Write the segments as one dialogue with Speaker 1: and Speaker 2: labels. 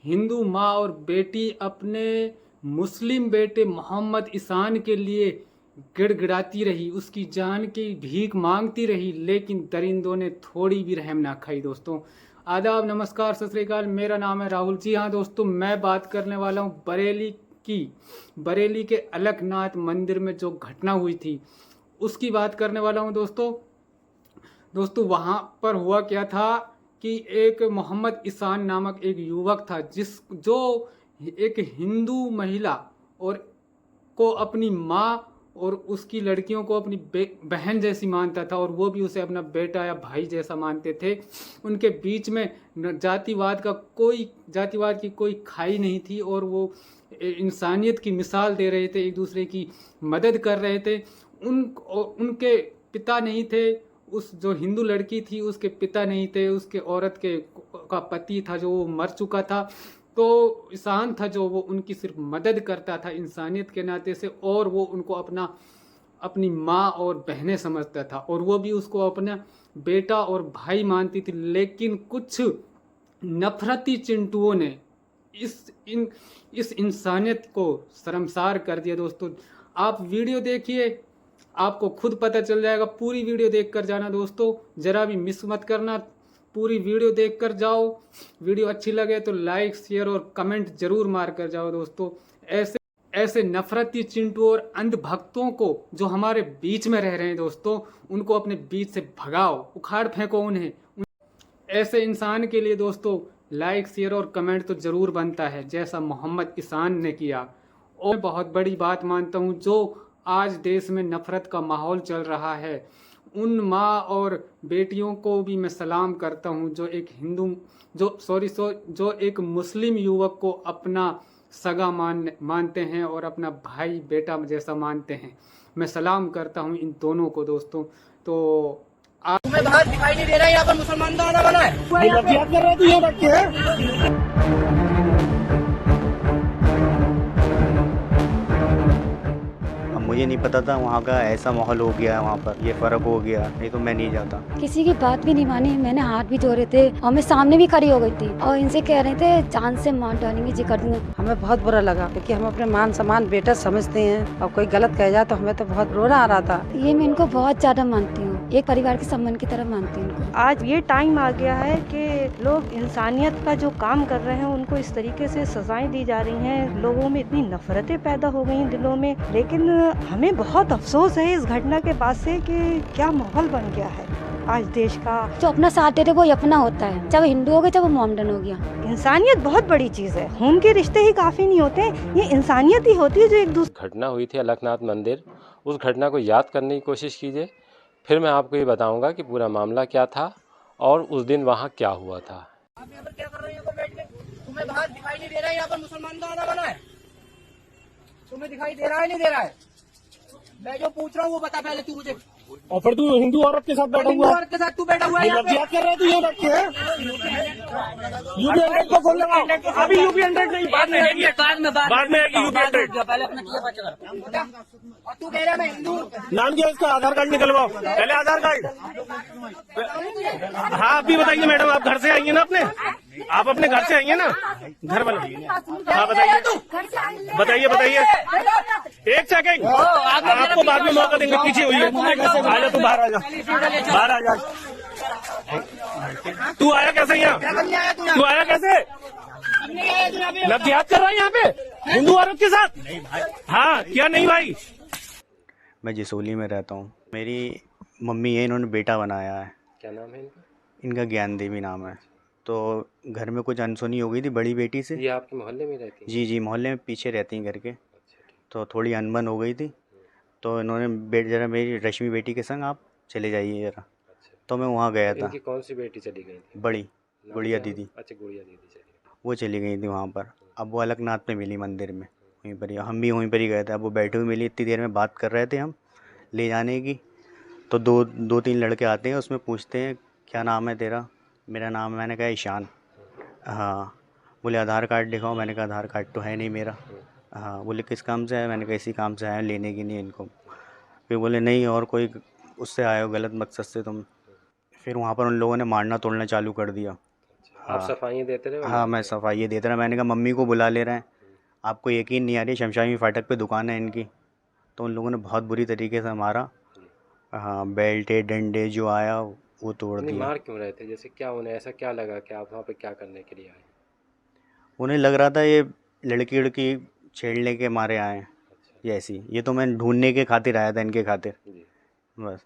Speaker 1: हिंदू माँ और बेटी अपने मुस्लिम बेटे मोहम्मद ईसान के लिए गिड़गिड़ाती रही, उसकी जान की भीख मांगती रही, लेकिन दरिंदों ने थोड़ी भी रहम ना खाई। दोस्तों आदाब, नमस्कार, सत श्री अकाल। मेरा नाम है राहुल। जी हाँ दोस्तों, मैं बात करने वाला हूँ बरेली के अलकनाथ मंदिर में जो घटना हुई थी उसकी बात करने वाला हूँ। दोस्तों वहाँ पर हुआ क्या था कि एक मोहम्मद ईसान नामक एक युवक था जो एक हिंदू महिला और को अपनी माँ और उसकी लड़कियों को अपनी बहन जैसी मानता था, और वो भी उसे अपना बेटा या भाई जैसा मानते थे। उनके बीच में जातिवाद की कोई खाई नहीं थी, और वो इंसानियत की मिसाल दे रहे थे, एक दूसरे की मदद कर रहे थे। उनके पिता नहीं थे, उस जो हिंदू लड़की थी उसके पिता नहीं थे, उसके औरत का पति था जो वो मर चुका था। तो ईसान था जो वो उनकी सिर्फ मदद करता था इंसानियत के नाते से, और वो उनको अपनी माँ और बहनें समझता था, और वो भी उसको अपना बेटा और भाई मानती थी। लेकिन कुछ नफरती चिंटुओं ने इस इंसानियत को शर्मसार कर दिया। दोस्तों आप वीडियो देखिए, आपको खुद पता चल जाएगा। पूरी वीडियो देख कर जाना दोस्तों, जरा भी मिस मत करना, पूरी वीडियो देख कर जाओ। वीडियो अच्छी लगे तो लाइक, शेयर और कमेंट जरूर मार कर जाओ। दोस्तों ऐसे नफरती चिंटू और अंधभक्तों को जो हमारे बीच में रह रहे हैं दोस्तों, उनको अपने बीच से भगाओ, उखाड़ फेंको उन्हें। ऐसे इंसान के लिए दोस्तों लाइक, शेयर और कमेंट तो जरूर बनता है, जैसा मोहम्मद ईसान ने किया। और बहुत बड़ी बात मानता हूँ, जो आज देश में नफरत का माहौल चल रहा है, उन माँ और बेटियों को भी मैं सलाम करता हूँ जो एक मुस्लिम युवक को अपना सगा मानते हैं और अपना भाई बेटा जैसा मानते हैं। मैं सलाम करता हूँ इन दोनों को दोस्तों। तो
Speaker 2: तुम्हें बाहर दिखाई नहीं दे रहा है यहाँ पर मुसलमान का आना बना है?
Speaker 3: कर रहे थे ये बैठ के।
Speaker 4: मुझे नहीं पता था वहाँ का ऐसा माहौल हो गया है, वहाँ पर ये फ़र्क हो गया, नहीं तो मैं नहीं जाता।
Speaker 5: किसी की बात भी नहीं मानी, मैंने हाथ भी जोड़े थे और मैं सामने भी खड़ी हो गई थी, और इनसे कह रहे थे जान से मार डालेंगे, जी कर दूंगा।
Speaker 6: हमें बहुत बुरा लगा क्योंकि हम अपने मान सम्मान बेटा समझते हैं, और कोई गलत कह जाए तो हमें तो बहुत रोना आ रहा था।
Speaker 5: ये मैं इनको बहुत ज्यादा मानती हूँ, एक परिवार के संबंध की तरह मानती हूँ इनको।
Speaker 7: आज ये टाइम आ गया है कि लोग इंसानियत का जो काम कर रहे हैं उनको इस तरीके से सजाएं दी जा रही हैं, लोगों में इतनी नफरतें पैदा हो गई दिलों में। लेकिन हमें बहुत अफसोस है इस घटना के बाद से कि क्या माहौल बन गया है आज देश का।
Speaker 5: जो अपना साथ दे दे वो अपना होता है, चाहे हिंदू हो गया चाहे मोहम्मदन हो गया।
Speaker 7: इंसानियत बहुत बड़ी चीज़ है, खून के रिश्ते ही काफ़ी नहीं होते, ये इंसानियत ही होती है जो एक दूसरे।
Speaker 8: घटना हुई थी अलकनाथ मंदिर, उस घटना को याद करने की कोशिश कीजिए, फिर मैं आपको ये बताऊंगा कि पूरा मामला क्या था और उस दिन वहाँ क्या हुआ था।
Speaker 2: आप यहाँ पर क्या कर रहे हो? यहाँ पर बैठ के तुम्हें बाहर दिखाई नहीं दे रहा है यहाँ पर मुसलमान का आना बना है? तुम्हें दिखाई दे रहा है नहीं दे रहा है? मैं जो पूछ रहा हूँ वो बता पहले तू मुझे।
Speaker 3: और फिर तू हिंदू औरत के साथ बैठा
Speaker 2: हिंदू
Speaker 3: हुआ है।
Speaker 2: औरत के साथ तू बैठा हुआ है यहाँ पे?
Speaker 3: कर रहे थे ये बैठ के। यूपी 100 को खोल लगा, अभी यूपी 100 नहीं, बाद में आएगी, बाद में आएगी यूपी 100।
Speaker 2: पहले अपना किया बचा कर। और तू कह रहा है मैं हिंदू।
Speaker 3: नाम क्या है इसका? आधार कार्ड निकलवाओ पहले, आधार कार्ड। हाँ अभी बताइए मैडम, आप घर से आई है ना अपने? आप अपने घर से आई है ना? घर वाले? हाँ बताइए, बताइए। एक सेकंड, आपको बाद में मौका देंगे, पीछे हुई है। आजा तू बाहर, आजा बाहर, आजा। तू आया कैसे यहाँ? तू आया कैसे? नफरत कर रहा है यहाँ पे हिंदू औरत के साथ? हाँ क्या नहीं भाई?
Speaker 4: मैं जसोली में रहता हूँ, मेरी मम्मी है, इन्होंने बेटा बनाया है।
Speaker 8: क्या नाम है इनका?
Speaker 4: इनका ज्ञान देवी नाम है। तो घर में कुछ अनसुनी हो गई थी बड़ी बेटी से।
Speaker 8: ये आपके मोहल्ले में रहती है?
Speaker 4: जी, मोहल्ले में पीछे रहती हैं घर के। तो थोड़ी अनबन हो गई थी, तो इन्होंने जरा मेरी रश्मि बेटी के संग आप चले जाइए जरा। तो मैं वहाँ गया था।
Speaker 8: इनकी कौन सी बेटी चली गई थी?
Speaker 4: बड़ी गुड़िया दीदी।
Speaker 8: अच्छा, गुड़िया दीदी चली गई।
Speaker 4: वो चली गई थी वहाँ पर। अब वो अलकनाथ में मिली मंदिर में, वहीं पर ही हम भी वहीं पर ही गए थे। अब वो बैठे हुए मिली, इतनी देर में बात कर रहे थे हम ले जाने की। तो दो तीन लड़के आते हैं, उसमें पूछते हैं क्या नाम है तेरा? मेरा नाम, मैंने कहा ईशान। हाँ, बोले आधार कार्ड दिखाओ। मैंने कहा आधार कार्ड तो है नहीं मेरा। हाँ, बोले किस काम से है? मैंने कहा इसी काम से आया लेने की नहीं इनको। फिर बोले नहीं और कोई उससे आए हो गलत मकसद से तुम। फिर वहाँ पर उन लोगों ने मारना तोड़ना चालू कर दिया।
Speaker 8: आप सफाई देते रहे?
Speaker 4: हाँ, मैं सफाई देता रहा। मैंने कहा मम्मी को बुला ले रहे हैं, आपको यकीन नहीं आ रही, शमशानी फाटक पे दुकान है इनकी, तो उन लोगों ने बहुत बुरी तरीके से मारा। हाँ, बेल्टे डंडे जो आया वो तोड़
Speaker 8: नहीं,
Speaker 4: दिया।
Speaker 8: मार क्यों रहे थे? जैसे क्या उन्हें ऐसा क्या लगा कि आप वहाँ पे क्या करने के लिए आए?
Speaker 4: उन्हें लग रहा था ये लड़की लड़की छेड़ने के मारे आए हैं, ये ऐसी। ये तो मैं ढूंढने के खातिर आया था, इनके खातिर
Speaker 8: जी।
Speaker 4: बस।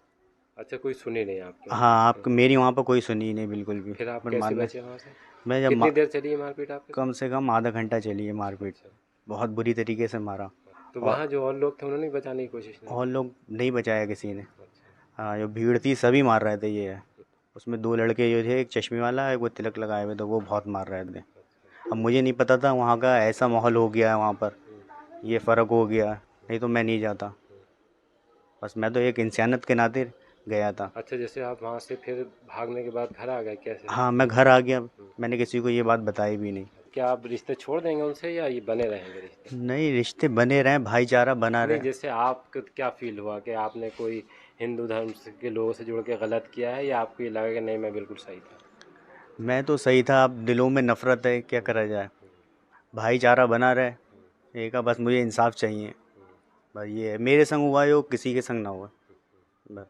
Speaker 8: अच्छा, कोई सुनी नहीं आपकी?
Speaker 4: हाँ, आप मेरी वहाँ पर कोई सुनी नहीं बिल्कुल भी।
Speaker 8: फिर आप
Speaker 4: पर
Speaker 8: कैसे
Speaker 4: मान ले,
Speaker 8: बचे वहाँ से?
Speaker 4: मैं जब
Speaker 8: कितनी देर चली है मारपीट आपके?
Speaker 4: कम से कम आधा घंटा चली है मारपीट, बहुत बुरी तरीके से मारा।
Speaker 8: तो वहाँ जो और लोग थे उन्होंने भी बचाने की कोशिश नहीं?
Speaker 4: और लोग नहीं बचाया किसी ने। हाँ, जो भीड़ थी सभी मार रहे थे ये है। उसमें 2 लड़के जो थे, एक चश्मे वाला है, वो तिलक लगाए हुए थे, वो बहुत मार रहे थे। अब मुझे नहीं पता था वहाँ का ऐसा माहौल हो गया है वहाँ पर, ये फ़र्क हो गया, नहीं तो मैं नहीं जाता। बस मैं तो एक इंसानियत के नाते गया था।
Speaker 8: अच्छा, जैसे आप वहाँ से फिर भागने के बाद घर आ गए कैसे?
Speaker 4: हाँ, मैं घर आ गया, मैंने किसी को ये बात बताई भी नहीं।
Speaker 8: क्या आप रिश्ते छोड़ देंगे उनसे या ये बने रहेंगे रिश्ते?
Speaker 4: नहीं, रिश्ते बने रहें, भाईचारा बना
Speaker 8: नहीं,
Speaker 4: रहे।
Speaker 8: जैसे आपको क्या फील हुआ कि आपने कोई हिंदू धर्म के लोगों से जुड़ के गलत किया है, या आपको ये लगा कि नहीं मैं बिल्कुल सही था?
Speaker 4: मैं तो सही था, अब दिलों में नफ़रत है, क्या करा जाए। भाईचारा बना रहे, एक बस मुझे इंसाफ चाहिए, बस ये है। मेरे संग हुआ है, वो किसी के संग ना हुआ बस।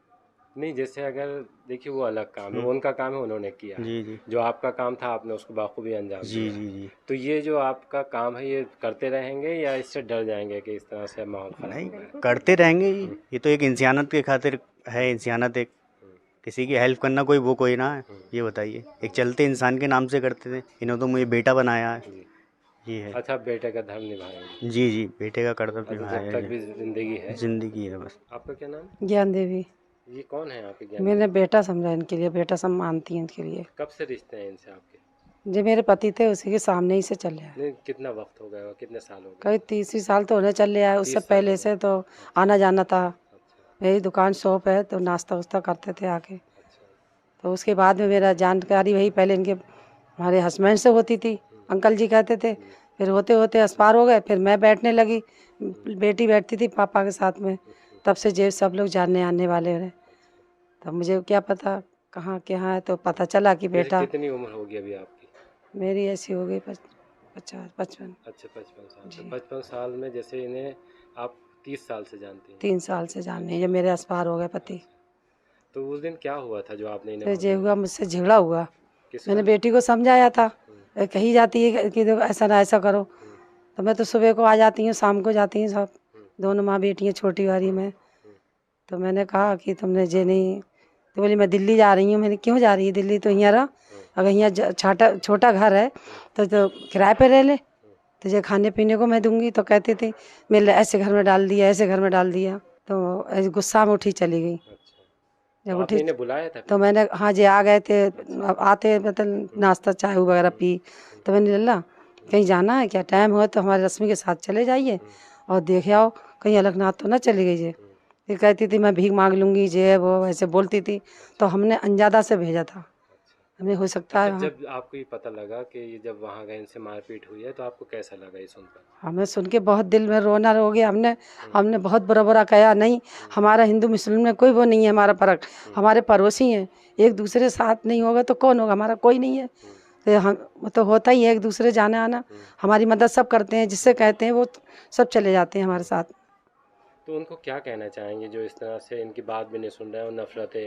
Speaker 8: नहीं, जैसे अगर देखिए वो अलग काम है, वो उनका काम है, उन्होंने किया है।
Speaker 4: जी जी
Speaker 8: जो आपका काम था आपने उसको बाखूबी अंजाम
Speaker 4: जी
Speaker 8: दिया।
Speaker 4: जी जी।
Speaker 8: तो ये जो आपका काम है ये करते रहेंगे या इससे डर जाएंगे कि इस तरह से माहौल खराब
Speaker 4: नहीं,
Speaker 8: हो रहा है?
Speaker 4: करते रहेंगे जी, ये तो एक इंसानियत के खातिर है। इंसानियत एक, किसी की हेल्प करना कोई वो कोई ना है, ये बताइए। एक चलते इंसान के नाम से करते थे, इन्होंने तो मुझे बेटा बनाया है,
Speaker 8: जी।
Speaker 4: ये है।
Speaker 8: अच्छा, आप बेटे का धर्म निभाएंगे?
Speaker 4: जी जी, बेटे का कर्तव्य
Speaker 8: अच्छा,
Speaker 4: निभाया
Speaker 8: जब तक
Speaker 4: है,
Speaker 8: भी जिंदगी है।
Speaker 4: जिंदगी है बस।
Speaker 8: आपका क्या नाम?
Speaker 6: ज्ञान देवी।
Speaker 8: ये कौन है आपके ज्ञान?
Speaker 6: मैंने बेटा समझा इनके लिए, बेटा सब मानती हैं इनके लिए।
Speaker 8: कब से रिश्ते हैं इनसे आपके?
Speaker 6: जो मेरे पति थे उसी के सामने ही से चल रहा है।
Speaker 8: नहीं, कितना वक्त हो गया, कितने साल हो गए?
Speaker 6: कई 30 साल तो होने चल रहा है, उससे
Speaker 8: 30 साल
Speaker 6: पहले
Speaker 8: हो
Speaker 6: से तो आना जाना था।
Speaker 8: अच्छा।
Speaker 6: मेरी दुकान शॉप है तो नाश्ता वास्ता करते थे आके।
Speaker 8: अच्छा।
Speaker 6: तो उसके बाद में मेरा जानकारी वही पहले इनके हमारे हस्बैंड से होती थी, अंकल जी कहते थे। फिर होते होते अस्पार हो गए, फिर मैं बैठने लगी, बेटी बैठती थी पापा के साथ में। तब से जे सब लोग जानने आने वाले रहे। तब मुझे क्या पता कहाँ क्या है, तो पता चला कि बेटा।
Speaker 8: कितनी उम्र होगी अभी आपकी?
Speaker 6: मेरी ऐसी हो गई 55।
Speaker 8: अच्छा, 55 साल। तो 55 साल में जैसे इन्हें आप 30 साल से जानती हैं?
Speaker 6: 3 साल से जानने, जब मेरे अस्पार हो गए पति।
Speaker 8: तो उस दिन क्या हुआ था जो आपने
Speaker 6: फिर
Speaker 8: इन्हें?
Speaker 6: जे हुआ, मुझसे झगड़ा हुआ।
Speaker 8: किस
Speaker 6: मैंने
Speaker 8: बात?
Speaker 6: बेटी को समझाया था, कही जाती है कि देखो ऐसा ना ऐसा करो। तो मैं तो सुबह को आ जाती हूँ, शाम को जाती हूँ, सब दोनों माँ बेटी हैं, छोटी वाली में। तो मैंने कहा कि तुमने जे नहीं, तो बोली मैं दिल्ली जा रही हूँ। मैंने क्यों जा रही है दिल्ली, तो यहाँ रहा, अगर यहाँ छोटा घर है तो किराए पे रह ले, तुझे खाने पीने को मैं दूंगी। तो कहती थी मैं ऐसे घर में डाल दिया, ऐसे घर में डाल दिया। तो ऐसे गुस्सा में उठी चली गई।
Speaker 8: अच्छा।
Speaker 6: जब
Speaker 8: तो
Speaker 6: उठी
Speaker 8: आपने इन्हें बुलाया था?
Speaker 6: तो मैंने, हाँ जी आ गए थे, अब आते मतलब नाश्ता चाय वगैरह पी। तो मैंने लल्ला कहीं जाना है क्या, टाइम हो तो हमारे रश्मि के साथ चले जाइए और देख आओ कहीं अलगनाथ तो ना चली गई है। फिर कहती थी मैं भीख मांग लूँगी, जे वो ऐसे बोलती थी। तो हमने अंजादा से भेजा था, हमें हो सकता है।
Speaker 8: अच्छा, जब आपको ये पता लगा कि ये जब वहाँ गए इनसे मारपीट हुई है तो आपको कैसा लगा ये सुनकर?
Speaker 6: हमें सुन के बहुत दिल में रोना हो गया। हमने बहुत बुरा बुरा कहा। नहीं, हमारा हिंदू मुस्लिम में कोई वो नहीं है, हमारा फर्क। हमारे पड़ोसी हैं, एक दूसरे साथ नहीं होगा तो कौन होगा, हमारा कोई नहीं है। तो हम तो होता ही है एक दूसरे जाने आना, हमारी मदद सब करते हैं, जिससे कहते हैं वो सब चले जाते हैं हमारे साथ।
Speaker 8: तो उनको क्या कहना चाहेंगे जो इस तरह से इनकी बात भी नहीं सुन रहे हैं और नफरत है?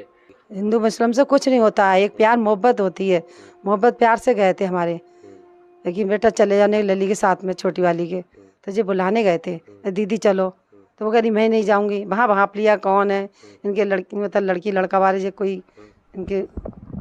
Speaker 6: हिंदू मुस्लिम से कुछ नहीं होता है, एक प्यार मोहब्बत होती है। मोहब्बत प्यार से गए थे हमारे, लेकिन बेटा चले जाने लली के साथ में, छोटी वाली के। तो जो बुलाने गए थे, दीदी चलो, तो वो कह रही मैं नहीं जाऊंगी। वहाँ भाप लिया कौन है इनके, लड़की मतलब लड़की लड़का वाले जो कोई इनके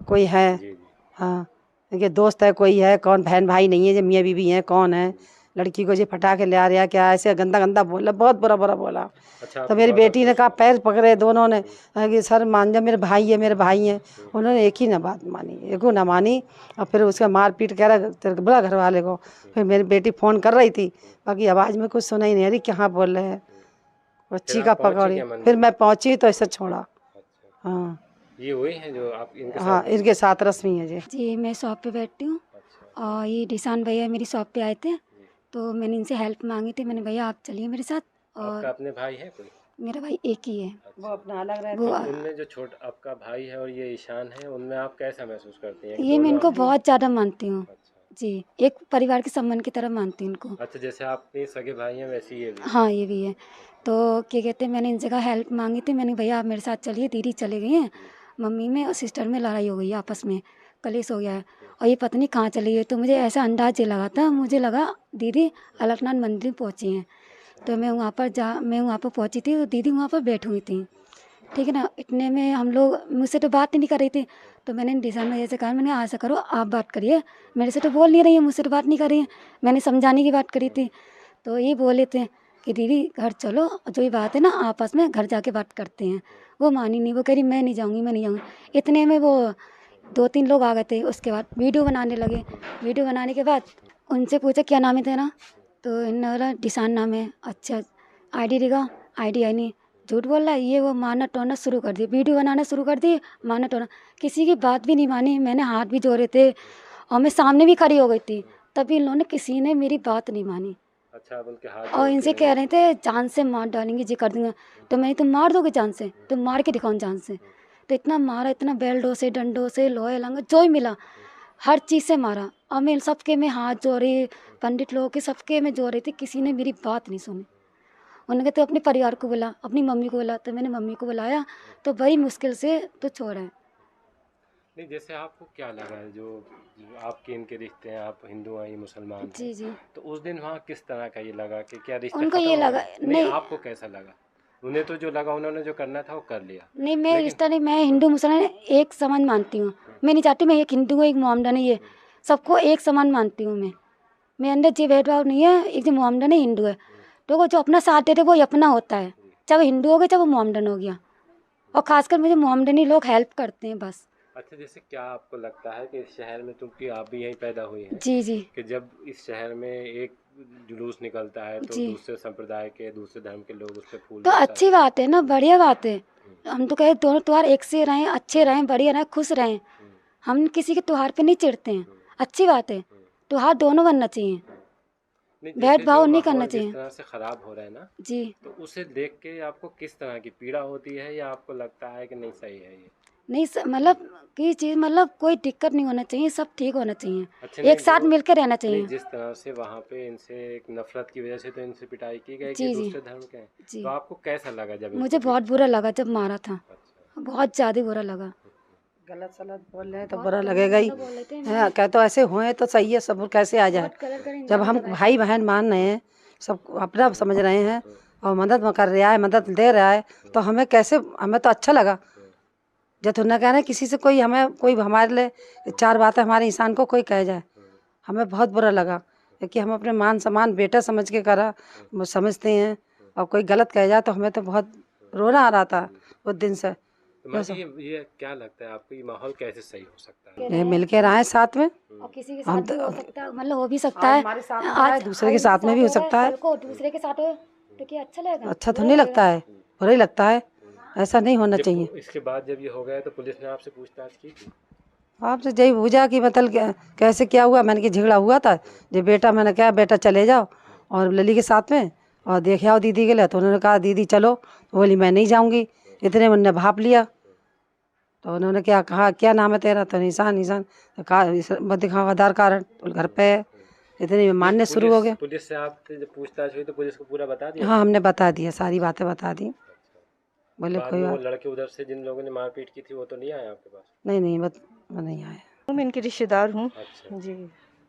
Speaker 6: कोई है, हाँ इनके दोस्त है कोई है, कौन बहन भाई नहीं है, जो मियाँ बीवी हैं कौन है। लड़की को जो फटा के ले आ रहा क्या, ऐसे गंदा गंदा बोला, बहुत बुरा बुरा बोला।
Speaker 8: अच्छा,
Speaker 6: तो मेरी बेटी ने कहा, पैर पकड़े दोनों ने कि सर मान जा, मेरे भाई है मेरे भाई हैं। उन्होंने एक ही ना बात मानी, एक ना मानी। और फिर उसका मारपीट कह रहा तेरे बुला घर वाले को। फिर मेरी बेटी फ़ोन कर रही थी, बाकी आवाज़ में कुछ सुना ही नहीं, अरे क्या बोल रहे हैं। बच्ची का पकड़ी, फिर मैं पहुँची तो ऐसे छोड़ा। हाँ,
Speaker 8: ये वही है जो आप इनके साथ?
Speaker 6: हाँ इनके साथ रश्मि है जी।
Speaker 5: जी मैं शॉप पे बैठती हूँ और ये निशान भैया मेरी शॉप पे आए थे, तो मैंने इनसे हेल्प मांगी थी। मैंने भैया आप चलिए मेरे साथ। और
Speaker 8: आपका अपने भाई है कोई?
Speaker 5: मेरा भाई एक ही है।
Speaker 6: वो अपना अलग रहते
Speaker 5: वो
Speaker 6: हैं।
Speaker 8: उनमें जो छोटा आपका भाई है और ये ईशान है, उनमें आप कैसा महसूस करती हैं कि
Speaker 5: ये मैं
Speaker 8: दोनों
Speaker 5: इनको
Speaker 8: आपकी-
Speaker 5: बहुत ज़्यादा मानती हूँ
Speaker 8: अच्छा
Speaker 5: जी, एक परिवार के संबंध की तरह मानती हूँ उनको।
Speaker 8: अच्छा, जैसे आपके सगे भाई हैं वैसे ये भी।
Speaker 5: हाँ, ये भी है। तो क्या कहते हैं, मैंने इन जगह हेल्प मांगी थी, मैंने भैया आप मेरे साथ चलिए, दीदी चले गई हैं, मम्मी में और सिस्टर में लड़ाई हो गई है, आपस में कलेश हो गया है और ये पता नहीं कहाँ चली गई। तो मुझे ऐसा अंदाज ये लगा था, मुझे लगा दीदी अलकनंद मंदिर पहुँची हैं। तो मैं वहाँ पर पहुँची थी, तो दीदी वहाँ पर बैठी हुई थी, ठीक है ना। इतने में हम लोग, मुझसे तो बात ही नहीं कर रही थी, तो मैंने दिशा में जैसे कहा, मैंने ऐसा करो आप बात करिए, मेरे से तो बोल नहीं रही है, मुझसे तो बात नहीं कर रही है। मैंने समझाने की बात करी थी, तो ये बोले थे कि दीदी घर चलो, जो ये बात है ना आपस में घर जाके बात करते हैं। वो मानी नहीं, वो कह रही मैं नहीं जाऊँगी, मैं नहीं जाऊँगी। इतने में वो 2-3 लोग आ गए थे, उसके बाद वीडियो बनाने लगे। वीडियो बनाने के बाद उनसे पूछा क्या नाम है तेरा, तो इन्होंने बोला डिशान नाम है। अच्छा आईडी दिखा, आईडी आई नहीं, झूठ बोल रहा है ये, वो मारना टोना शुरू कर दी, वीडियो बनाना शुरू कर दी, मारना टोना, किसी की बात भी नहीं मानी। मैंने हाथ भी जोड़े थे और मैं सामने भी खड़ी हो गई थी, तभी इन लोगों ने, किसी ने मेरी बात नहीं मानी
Speaker 8: अच्छा, आप उनके हाथ
Speaker 5: और
Speaker 8: जोड़
Speaker 5: इनसे
Speaker 8: के-
Speaker 5: कह रहे थे जान से मार डालेंगे, जी कर देंगे। तो मैंने, तुम मार दोगे जान से, तुम मार के दिखाओ जान से। तो इतना मारा, इतना बेल्टों से, डंडों से, लोहे लंगा जो ही मिला हर चीज़ से मारा। और मैं सबके में हाथ जोड़े, पंडित लोगों के सबके में जोड़ रही थी, किसी ने मेरी बात नहीं सुनी। उन्होंने कहा तो अपने परिवार को बुला, अपनी मम्मी को बुला। तो मैंने मम्मी को बुलाया, तो बड़ी मुश्किल से तो छोड़ा है।
Speaker 8: नहीं, जैसे आपको क्या लगा जो आपके इनके रिश्ते हैं, आप हिंदू हैं, ये मुसलमान हैं,
Speaker 5: जी जी,
Speaker 8: तो उस दिन वहाँ किस तरह का ये लगा कि क्या रिश्ता
Speaker 5: उनको
Speaker 8: खत्म
Speaker 5: ये
Speaker 8: हो
Speaker 5: लगा,
Speaker 8: गया?
Speaker 5: नहीं
Speaker 8: आपको कैसा लगा? उन्हें तो जो लगा, उन्होंने जो करना था वो कर लिया।
Speaker 5: नहीं, मैं
Speaker 8: लेकिन-
Speaker 5: रिश्ता नहीं, मैं हिंदू मुसलमान एक समान मानती हूँ। मैं नहीं चाहती मैं एक हिंदू हूँ एक मोहम्मदन है, ये सबको एक समान मानती हूँ मैं अंदर जी भेदभाव नहीं है। एक जो मोहम्मदन है, हिंदू है, तो वो जो अपना साथ देते वो ही अपना होता है, चाहे वो हिंदू हो गया चाहे वो मोहम्मदन हो गया। और खासकर मुझे मोहम्मदनी लोग हेल्प करते हैं बस।
Speaker 8: अच्छा, जैसे क्या आपको लगता है कि इस शहर में, क्योंकि आप भी यहीं पैदा हुई हैं,
Speaker 5: जी जी
Speaker 8: कि जब इस शहर में एक जुलूस निकलता है तो
Speaker 5: जी।
Speaker 8: दूसरे संप्रदाय के, दूसरे धर्म के लोग उस पर फूल
Speaker 5: तो
Speaker 8: बरसाते
Speaker 5: अच्छी बात है ना, बढ़िया बात है। हम तो कहे दोनों त्योहार एक से रहें, अच्छे रहें, बढ़िया रहें, खुश रहें। हम किसी के त्योहार पे नहीं चिढ़ते हैं, अच्छी बात है। त्योहार दोनों बनना चाहिए,
Speaker 8: नहीं, जैसे
Speaker 5: भेदभाव
Speaker 8: जो
Speaker 5: नहीं
Speaker 8: माहौल
Speaker 5: करना
Speaker 8: जिस
Speaker 5: चाहिए।
Speaker 8: तरह से खराब हो रहा है ना,
Speaker 5: जी
Speaker 8: तो उसे देख के आपको किस तरह की पीड़ा होती है, या आपको लगता है कि नहीं सही है ये?
Speaker 5: नहीं मतलब की चीज़, मतलब कोई दिक्कत नहीं होना चाहिए, सब ठीक होना चाहिए,
Speaker 8: अच्छा, नहीं,
Speaker 5: एक साथ
Speaker 8: जो-
Speaker 5: मिलकर रहना
Speaker 8: नहीं,
Speaker 5: चाहिए।
Speaker 8: जिस तरह से वहाँ पे इनसे एक नफरत की वजह से तो इनसे पिटाई की गई
Speaker 5: जी,
Speaker 8: कि
Speaker 5: जी।
Speaker 8: दूसरे धर्म के हैं,
Speaker 5: जी
Speaker 8: तो आपको कैसा लगा जब
Speaker 5: मुझे
Speaker 8: इनको
Speaker 5: बहुत बुरा लगा जब मारा था,
Speaker 8: अच्छा,
Speaker 5: बहुत ज़्यादा बुरा लगा।
Speaker 6: गलत सलत बोल रहे हैं तो बुरा लगेगा ही।
Speaker 5: बोल रहे थे,
Speaker 6: हाँ, क्या तो ऐसे हुए तो सही है, सब कैसे आ जाए।
Speaker 5: बहुत कलर करेंगे,
Speaker 6: जब हम भाई बहन मान रहे हैं, सब अपना समझ रहे हैं और मदद कर रहा है, मदद दे रहा है, तो हमें कैसे, हमें तो अच्छा लगा। जब तो न कहना किसी से, कोई हमें, कोई हमारे लिए चार बातें हमारे इंसान को कोई कह जाए, हमें बहुत बुरा लगा। क्योंकि हम अपने मान सम्मान बेटा समझ के करा समझते हैं, और कोई गलत कह जाए तो हमें तो बहुत रोना आ रहा था उस दिन से।
Speaker 8: तो मासी, ये क्या लगता है आपको, ये माहौल कैसे सही हो सकता है?
Speaker 6: ये मिल के रहे साथ में,
Speaker 5: और किसी के
Speaker 6: हम
Speaker 5: साथ भी
Speaker 6: तो-
Speaker 5: हो सकता है, मतलब हो भी सकता
Speaker 6: आज
Speaker 5: है,
Speaker 6: हमारे साथ में है, दूसरे के
Speaker 5: आज
Speaker 6: साथ में भी हो सकता है।
Speaker 5: कल को दूसरे के साथ हो तो क्या अच्छा लगेगा?
Speaker 6: अच्छा तो नहीं लगता है, बुरा ही लगता है, ऐसा नहीं होना
Speaker 8: जब
Speaker 6: चाहिए।
Speaker 8: इसके बाद जब ये हो गया तो पुलिस ने आपसे पूछताछ की थी?
Speaker 6: आपसे यही पूछा कि मतलब कैसे क्या हुआ। मैंने कि झगड़ा हुआ था, जो बेटा, मैंने कहा बेटा चले जाओ और लली के साथ में और देख आओ दीदी के लिए। तो उन्होंने कहा दीदी चलो, तो बोली मैं नहीं जाऊंगी। इतने में उन्होंने भाप लिया, तो उन्होंने क्या कहा क्या नाम है तेरा, तो निशान निशान कहा, दिखा आधार कार्ड, घर पे है। इतने में मानने शुरू हो गया।
Speaker 8: पुलिस से आपसे जब पूछताछ हुई तो पुलिस को पूरा बता दिया?
Speaker 6: हाँ हमने बता दिया, सारी बातें बता दी। बोले
Speaker 8: बाद
Speaker 6: कोई
Speaker 8: में वो
Speaker 6: बात
Speaker 8: लड़के उधर से जिन लोगों ने मारपीट की थी वो तो नहीं आए आपके पास?
Speaker 6: नहीं, वो नहीं आया।
Speaker 7: मैं इनकी रिश्तेदार हूँ
Speaker 8: अच्छा,
Speaker 7: जी।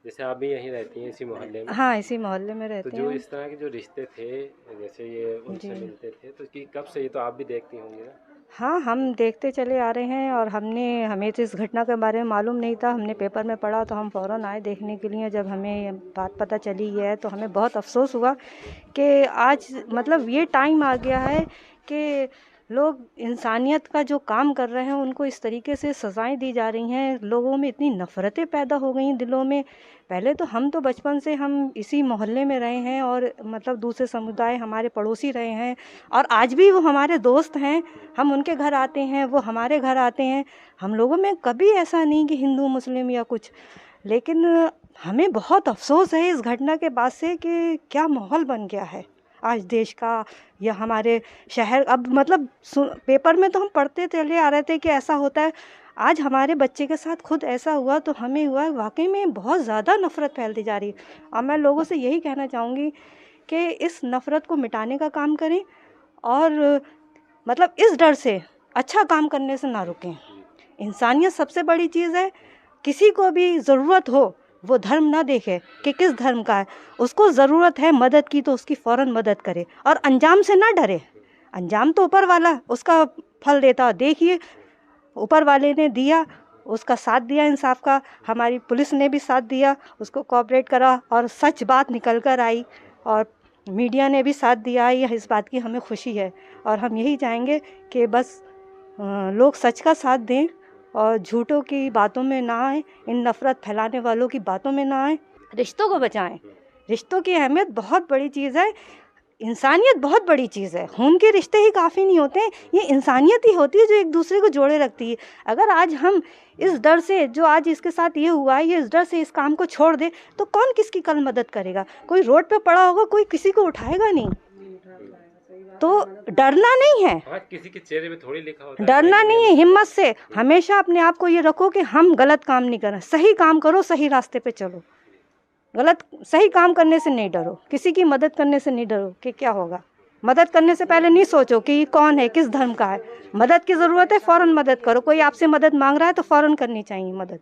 Speaker 8: जैसे आप भी यहीं रहती हैं इसी मोहल्ले में?
Speaker 7: हाँ, इसी मोहल्ले में
Speaker 8: तो
Speaker 7: रहते
Speaker 8: जो
Speaker 7: हैं।
Speaker 8: इस तरह के जो रिश्ते थे, जैसे ये उनसे
Speaker 7: जी।
Speaker 8: मिलते थे, तो कि कब से, ये तो आप भी देखती होंगी ना?
Speaker 7: हाँ, हम देखते चले आ रहे हैं, और हमें तो इस घटना के बारे में मालूम नहीं था। हमने पेपर में पढ़ा तो हम फ़ौरन आए देखने के लिए। जब हमें बात पता चली है तो हमें बहुत अफसोस हुआ कि आज मतलब ये टाइम आ गया है कि लोग इंसानियत का जो काम कर रहे हैं उनको इस तरीके से सज़ाएं दी जा रही हैं। लोगों में इतनी नफ़रतें पैदा हो गई दिलों में। पहले तो हम तो बचपन से हम इसी मोहल्ले में रहे हैं, और मतलब दूसरे समुदाय हमारे पड़ोसी रहे हैं, और आज भी वो हमारे दोस्त हैं। हम उनके घर आते हैं, वो हमारे घर आते हैं। हम लोगों में कभी ऐसा नहीं कि हिंदू मुस्लिम या कुछ। लेकिन हमें बहुत अफसोस है इस घटना के बाद से कि क्या माहौल बन गया है। आज देश का या हमारे शहर, अब मतलब पेपर में तो हम पढ़ते चले आ रहे थे कि ऐसा होता है, आज हमारे बच्चे के साथ खुद ऐसा हुआ तो हमें हुआ। वाकई में बहुत ज़्यादा नफ़रत फैलती जा रही है। और मैं लोगों से यही कहना चाहूँगी कि इस नफ़रत को मिटाने का काम करें और मतलब इस डर से अच्छा काम करने से ना रुकें। इंसानियत सबसे बड़ी चीज़ है। किसी को भी ज़रूरत हो वो धर्म ना देखे कि किस धर्म का है, उसको ज़रूरत है मदद की तो उसकी फ़ौरन मदद करे और अंजाम से ना डरे। अंजाम तो ऊपर वाला उसका फल देता। देखिए ऊपर वाले ने दिया, उसका साथ दिया इंसाफ का, हमारी पुलिस ने भी साथ दिया, उसको कोऑपरेट करा और सच बात निकल कर आई और मीडिया ने भी साथ दिया। यह इस बात की हमें खुशी है और हम यही चाहेंगे कि बस लोग सच का साथ दें और झूठों की बातों में ना आए, इन नफ़रत फैलाने वालों की बातों में ना आए, रिश्तों को बचाएं। रिश्तों की अहमियत बहुत बड़ी चीज़ है। इंसानियत बहुत बड़ी चीज़ है। खून के रिश्ते ही काफ़ी नहीं होते, ये इंसानियत ही होती है जो एक दूसरे को जोड़े रखती है। अगर आज हम इस डर से, जो आज इसके साथ ये हुआ है, ये इस डर से इस काम को छोड़ दे तो कौन किसकी कल मदद करेगा। कोई रोड पे पड़ा होगा, कोई किसी को उठाएगा नहीं। तो डरना नहीं है,
Speaker 8: आज किसी के चेहरे पे थोड़ी लिखा होता है,
Speaker 7: डरना नहीं है। हिम्मत से हमेशा अपने आप को ये रखो कि हम गलत काम नहीं करें, सही काम करो, सही रास्ते पे चलो। सही काम करने से नहीं डरो, किसी की मदद करने से नहीं डरो कि क्या होगा। मदद करने से पहले नहीं सोचो कि ये कौन है, किस धर्म का है। मदद की ज़रूरत है, फ़ौरन मदद करो। कोई आपसे मदद मांग रहा है तो फ़ौरन करनी चाहिए मदद।